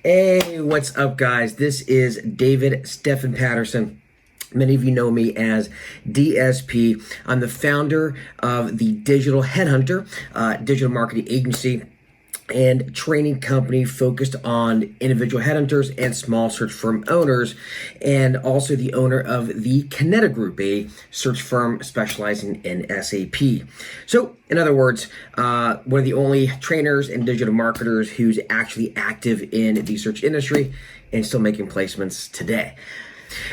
Hey, what's up, guys? This is David Stephen Patterson. Many of you know me as DSP. I'm the founder of the Digital Headhunter, digital marketing agency and training company focused on individual headhunters and small search firm owners, and also the owner of the Kineta Group, a search firm specializing in SAP. So, in other words, one of the only trainers and digital marketers who's actually active in the search industry and still making placements today.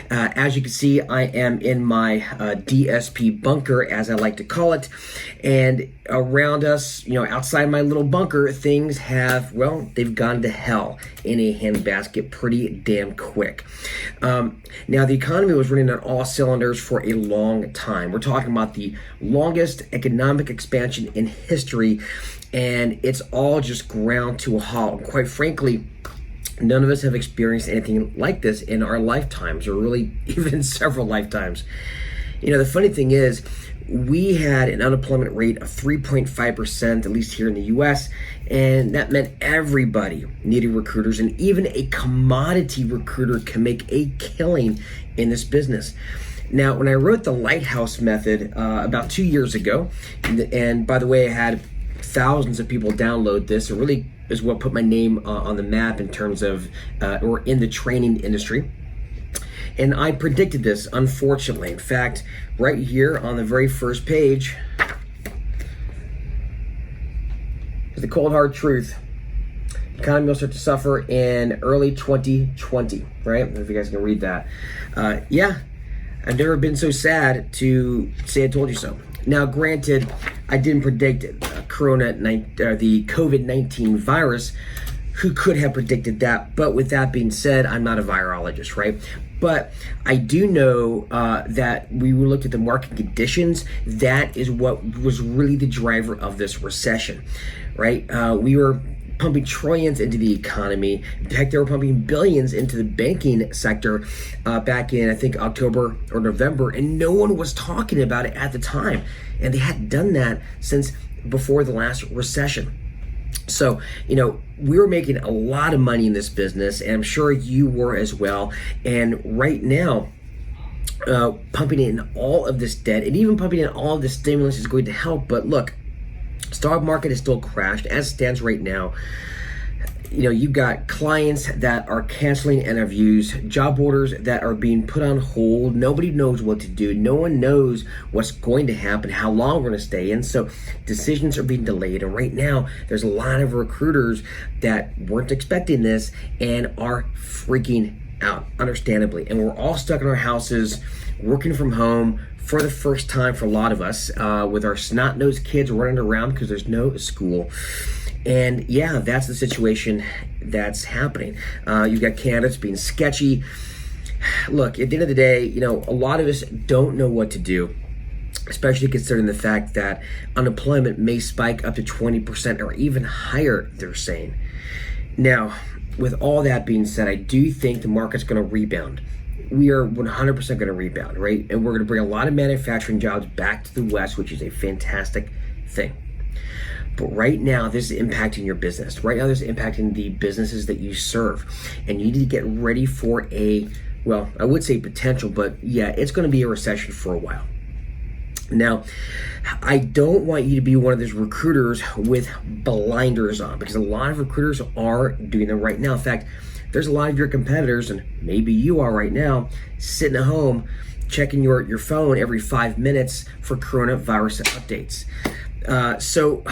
As you can see, I am in my DSP bunker, as I like to call it, and around us, outside my little bunker, things have, they've gone to hell in a handbasket pretty damn quick. Now, the economy was running on all cylinders for a long time. We're talking about the longest economic expansion in history, and it's all just ground to a halt. Quite frankly, none of us have experienced anything like this in our lifetimes, or really even several lifetimes. The funny thing is, we had an unemployment rate of 3.5%, at least here in the US, and that meant everybody needed recruiters, and even a commodity recruiter can make a killing in this business. Now, when I wrote the Lighthouse Method about 2 years ago, and by the way, I had thousands of people download this. It really is what put my name on the map in terms of, or in the training industry. And I predicted this, unfortunately. In fact, right here on the very first page is the cold hard truth. The economy will start to suffer in early 2020, right? I don't know if you guys can read that. Yeah, I've never been so sad to say I told you so. Now, granted, I didn't predict the COVID-19 virus. Who could have predicted that? But with that being said, I'm not a virologist, right? But I do know that we looked at the market conditions. That is what was really the driver of this recession, right? We were pumping trillions into the economy. In fact, they were pumping billions into the banking sector back in, I think, October or November, and no one was talking about it at the time. And they hadn't done that since before the last recession. So, we were making a lot of money in this business, and I'm sure you were as well. And right now, pumping in all of this debt and even pumping in all of this stimulus is going to help. But look, stock market is still crashed as it stands right now. You've got clients that are canceling interviews, job orders that are being put on hold. Nobody knows what to do. No one knows what's going to happen, how long we're going to stay in. So decisions are being delayed. And right now, there's a lot of recruiters that weren't expecting this and are freaking out, understandably. And we're all stuck in our houses, working from home for the first time for a lot of us, with our snot-nosed kids running around because there's no school. And yeah, that's the situation that's happening. You've got candidates being sketchy. Look, at the end of the day, a lot of us don't know what to do, especially considering the fact that unemployment may spike up to 20% or even higher, they're saying. Now, with all that being said, I do think the market's going to rebound. We are 100% going to rebound, right? And we're going to bring a lot of manufacturing jobs back to the West, which is a fantastic thing. But right now, this is impacting your business. Right now, this is impacting the businesses that you serve. And you need to get ready for I would say potential, but yeah, it's going to be a recession for a while. Now, I don't want you to be one of those recruiters with blinders on, because a lot of recruiters are doing them right now. In fact, there's a lot of your competitors, and maybe you are right now, sitting at home checking your phone every 5 minutes for coronavirus updates. So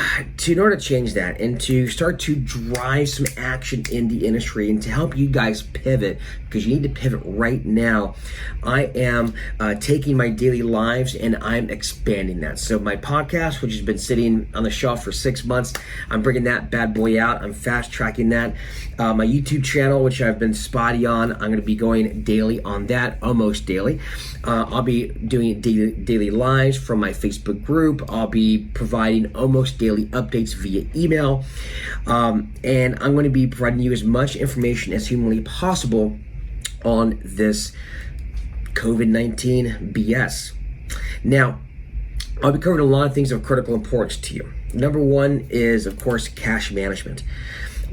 in order to change that and to start to drive some action in the industry and to help you guys pivot, because you need to pivot right now, I am taking my daily lives and I'm expanding that. So my podcast, which has been sitting on the shelf for 6 months, I'm bringing that bad boy out. I'm fast tracking that. My YouTube channel, which I've been spotty on, I'm going to be going daily on that, almost daily. I'll be doing daily lives from my Facebook group. I'll be providing almost daily updates via email. And I'm going to be providing you as much information as humanly possible on this COVID-19 BS. Now, I'll be covering a lot of things of critical importance to you. Number one is, of course, cash management.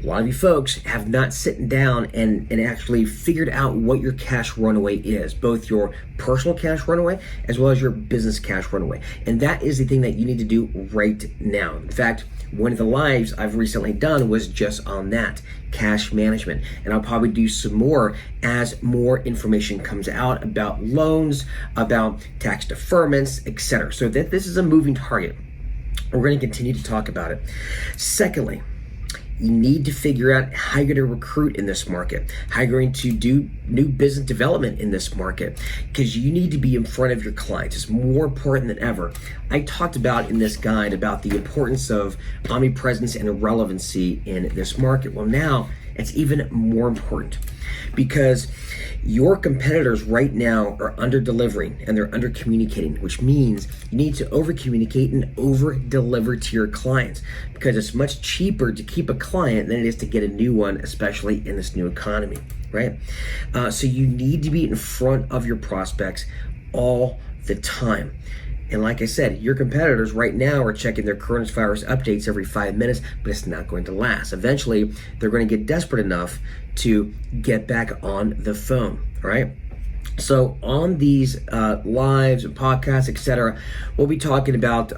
A lot of you folks have not sitting down and actually figured out what your cash runaway is, both your personal cash runaway as well as your business cash runaway. And that is the thing that you need to do right now. In fact, one of the lives I've recently done was just on that, cash management. And I'll probably do some more as more information comes out about loans, about tax deferments, etc. So that this is a moving target. We're going to continue to talk about it. Secondly, you need to figure out how you're going to recruit in this market, how you're going to do new business development in this market, because you need to be in front of your clients. It's more important than ever. I talked about in this guide about the importance of omnipresence and relevancy in this market. Well, now it's even more important because your competitors right now are under delivering and they're under communicating, which means you need to over communicate and over deliver to your clients, because it's much cheaper to keep a client than it is to get a new one, especially in this new economy, right? So you need to be in front of your prospects all the time. And like I said, your competitors right now are checking their coronavirus updates every 5 minutes, but it's not going to last. Eventually, they're going to get desperate enough to get back on the phone, all right? So on these lives and podcasts, etc., we'll be talking about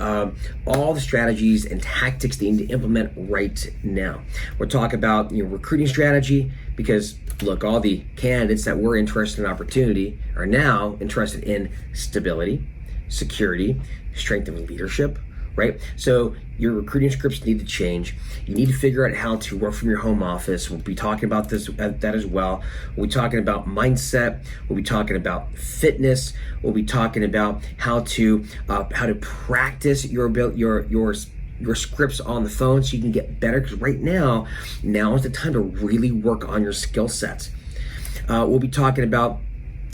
all the strategies and tactics that you need to implement right now. We'll talk about recruiting strategy, because look, all the candidates that were interested in opportunity are now interested in stability, security, strength of leadership, right? So your recruiting scripts need to change. You need to figure out how to work from your home office. We'll be talking about that as well. We'll be talking about mindset. We'll be talking about fitness. We'll be talking about how to practice your scripts on the phone so you can get better, because right now is the time to really work on your skill sets. We'll be talking about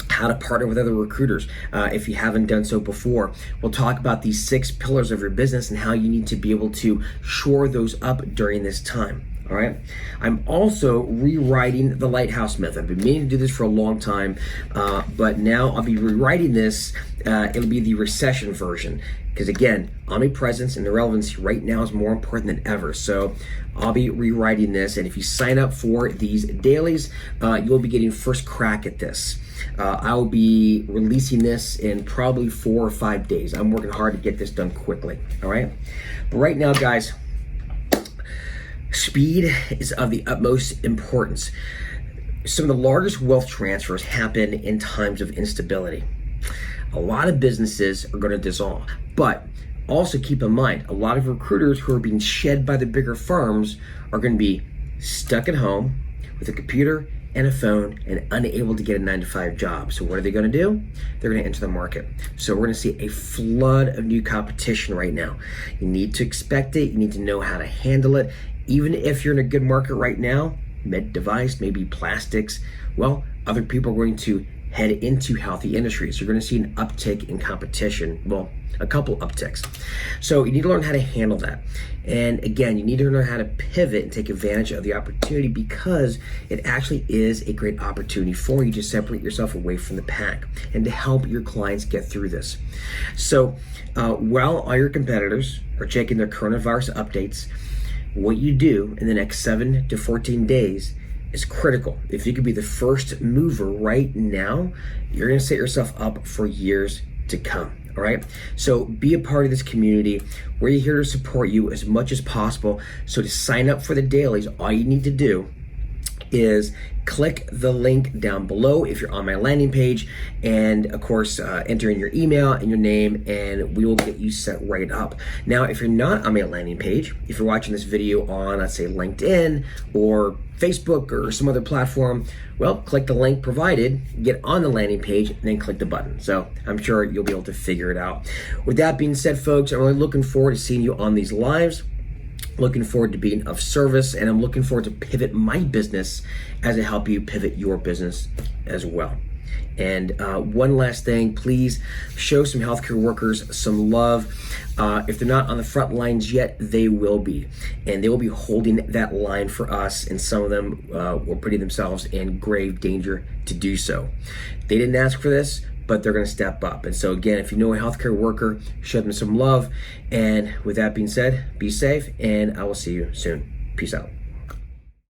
how to partner with other recruiters if you haven't done so before. We'll talk about these 6 pillars of your business and how you need to be able to shore those up during this time. All right. I'm also rewriting the Lighthouse Method. I've been meaning to do this for a long time, but now I'll be rewriting this. It'll be the Recession version, because again, omnipresence and relevancy right now is more important than ever. So I'll be rewriting this, and if you sign up for these dailies, you'll be getting first crack at this. I'll be releasing this in probably 4 or 5 days. I'm working hard to get this done quickly. All right. But right now, guys, speed is of the utmost importance. Some of the largest wealth transfers happen in times of instability. A lot of businesses are going to dissolve, but also keep in mind, a lot of recruiters who are being shed by the bigger firms are going to be stuck at home with a computer and a phone and unable to get a 9-to-5 job. So what are they going to do? They're going to enter the market. So we're going to see a flood of new competition right now. You need to expect it. You need to know how to handle it. Even if you're in a good market right now, med device, maybe plastics, well, other people are going to head into healthy industries. You're going to see an uptick in competition. Well, a couple upticks. So you need to learn how to handle that. And again, you need to learn how to pivot and take advantage of the opportunity, because it actually is a great opportunity for you to separate yourself away from the pack and to help your clients get through this. So while all your competitors are checking their coronavirus updates, what you do in the next 7 to 14 days is critical. If you could be the first mover right now, you're going to set yourself up for years to come. All right. So be a part of this community. We're here to support you as much as possible. So to sign up for the dailies, all you need to do is click the link down below if you're on my landing page, and of course enter in your email and your name, and we will get you set right up. Now, if you're not on my landing page, if you're watching this video on, let's say, LinkedIn or Facebook or some other platform, well, click the link provided, get on the landing page, and then click the button. So I'm sure you'll be able to figure it out. With that being said, folks, I'm really looking forward to seeing you on these lives. Looking forward to being of service, and I'm looking forward to pivot my business as I help you pivot your business as well. And one last thing, please show some healthcare workers some love. If they're not on the front lines yet, they will be. And they will be holding that line for us, and some of them will put themselves in grave danger to do so. They didn't ask for this, but they're going to step up. And so again, if you know a healthcare worker, show them some love. And with that being said, be safe, and I will see you soon. Peace out.